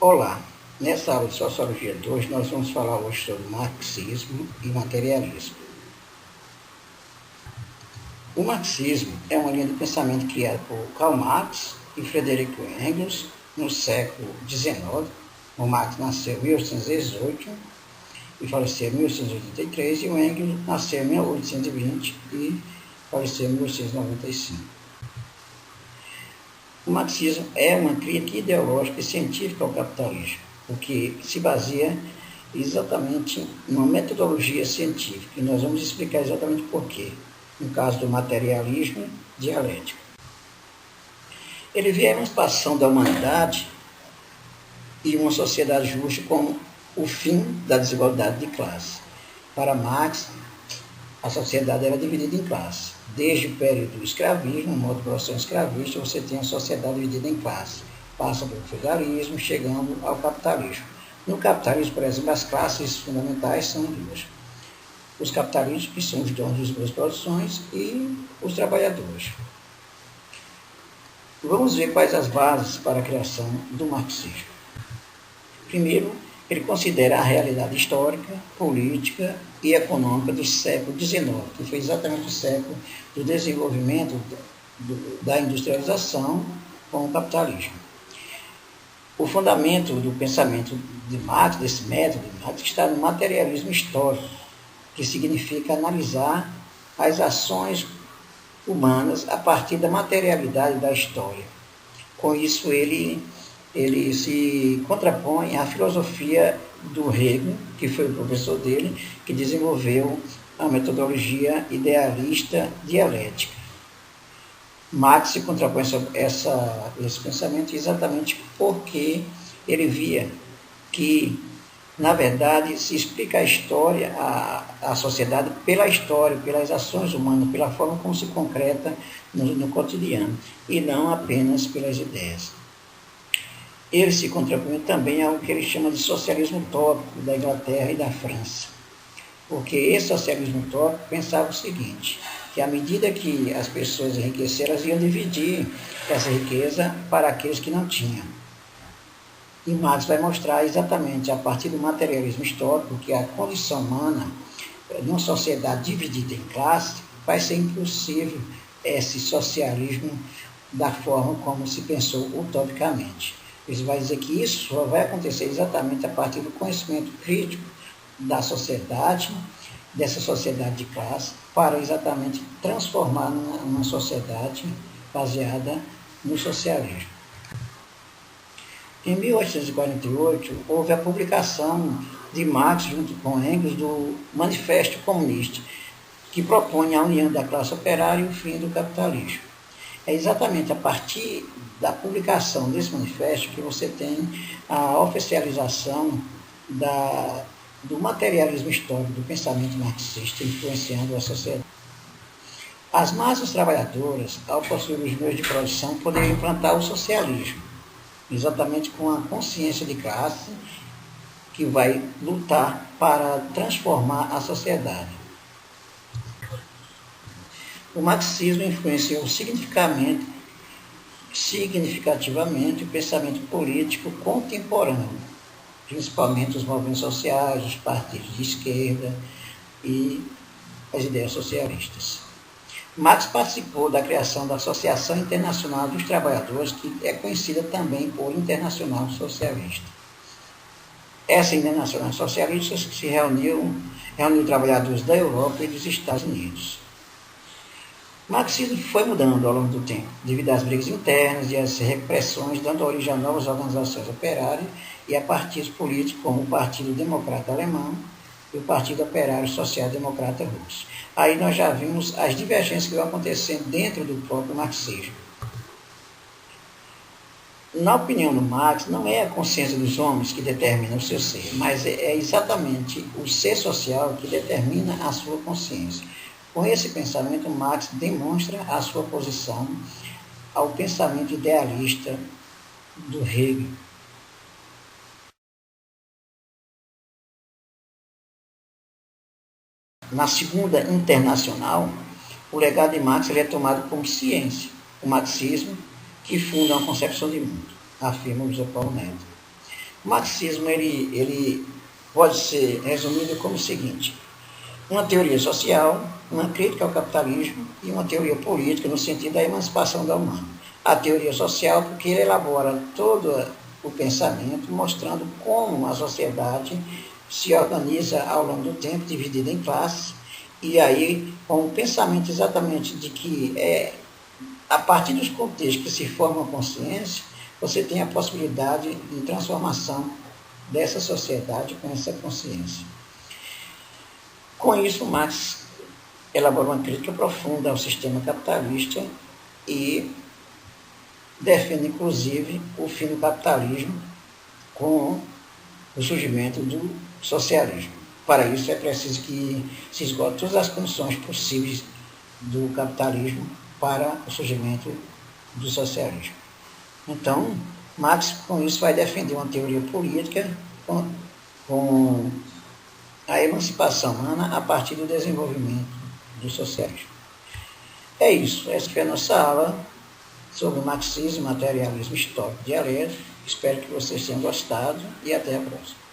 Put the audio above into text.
Olá, nessa aula de Sociologia 2, nós vamos falar hoje sobre marxismo e materialismo. O marxismo é uma linha de pensamento criada por Karl Marx e Friedrich Engels no século XIX. O Marx nasceu em 1818 e faleceu em 1883, e o Engels nasceu em 1820 e faleceu em 1895. O marxismo é uma crítica ideológica e científica ao capitalismo, o que se baseia exatamente numa metodologia científica, e nós vamos explicar exatamente por quê, no caso do materialismo dialético. Ele vê a emancipação da humanidade e uma sociedade justa como o fim da desigualdade de classe. Para Marx, a sociedade era dividida em classes. Desde o período do escravismo, o modo de produção escravista, você tem a sociedade dividida em classes. Passa pelo feudalismo, chegando ao capitalismo. No capitalismo, por exemplo, as classes fundamentais são duas. Os capitalistas, que são os donos das duas produções, e os trabalhadores. Vamos ver quais as bases para a criação do marxismo. Primeiro, ele considera a realidade histórica, política e econômica do século XIX, que foi exatamente o século do desenvolvimento da industrialização com o capitalismo. O fundamento do pensamento de Marx, desse método de Marx, está no materialismo histórico, que significa analisar as ações humanas a partir da materialidade da história. Com isso, ele se contrapõe à filosofia do Hegel, que foi o professor dele, que desenvolveu a metodologia idealista dialética. Marx se contrapõe a esse pensamento exatamente porque ele via que, na verdade, se explica a história, a sociedade pela história, pelas ações humanas, pela forma como se concreta no cotidiano, e não apenas pelas ideias. Ele se contrapõe também ao que ele chama de socialismo utópico da Inglaterra e da França. Porque esse socialismo utópico pensava o seguinte, que à medida que as pessoas enriqueceram, elas iam dividir essa riqueza para aqueles que não tinham. E Marx vai mostrar exatamente, a partir do materialismo histórico, que a condição humana, numa sociedade dividida em classes, vai ser impossível esse socialismo da forma como se pensou utopicamente. Ele vai dizer que isso só vai acontecer exatamente a partir do conhecimento crítico da sociedade, dessa sociedade de classe, para exatamente transformar numa sociedade baseada no socialismo. Em 1848, houve a publicação de Marx, junto com Engels, do Manifesto Comunista, que propõe a união da classe operária e o fim do capitalismo. É exatamente a partir da publicação desse manifesto que você tem a oficialização do materialismo histórico, do pensamento marxista influenciando a sociedade. As massas trabalhadoras, ao possuir os meios de produção, poderiam implantar o socialismo, exatamente com a consciência de classe que vai lutar para transformar a sociedade. O marxismo influenciou significativamente o pensamento político contemporâneo, principalmente os movimentos sociais, os partidos de esquerda e as ideias socialistas. Marx participou da criação da Associação Internacional dos Trabalhadores, que é conhecida também por Internacional Socialista. Essa Internacional Socialista se reuniu trabalhadores da Europa e dos Estados Unidos. O marxismo foi mudando ao longo do tempo, devido às brigas internas e às repressões, dando origem a novas organizações operárias e a partidos políticos como o Partido Democrata Alemão e o Partido Operário Social Democrata Russo. Aí nós já vimos as divergências que vão acontecendo dentro do próprio marxismo. Na opinião do Marx, não é a consciência dos homens que determina o seu ser, mas é exatamente o ser social que determina a sua consciência. Com esse pensamento, Marx demonstra a sua oposição ao pensamento idealista do Hegel. Na Segunda Internacional, o legado de Marx é tomado como ciência, o marxismo, que funda uma concepção de mundo, afirma o José Paulo Neto. O marxismo ele pode ser resumido como o seguinte: uma teoria social, uma crítica ao capitalismo e uma teoria política no sentido da emancipação da humana. A teoria social, porque ele elabora todo o pensamento, mostrando como a sociedade se organiza ao longo do tempo, dividida em classes, e aí com o pensamento exatamente de que a partir dos contextos que se forma a consciência, você tem a possibilidade de transformação dessa sociedade com essa consciência. Com isso, Marx elaborou uma crítica profunda ao sistema capitalista e defende, inclusive, o fim do capitalismo com o surgimento do socialismo. Para isso, é preciso que se esgotem todas as condições possíveis do capitalismo para o surgimento do socialismo. Então, Marx, com isso, vai defender uma teoria política com a emancipação humana a partir do desenvolvimento do socialismo. É isso. Essa foi a nossa aula sobre marxismo, materialismo histórico dialético. Espero que vocês tenham gostado e até a próxima.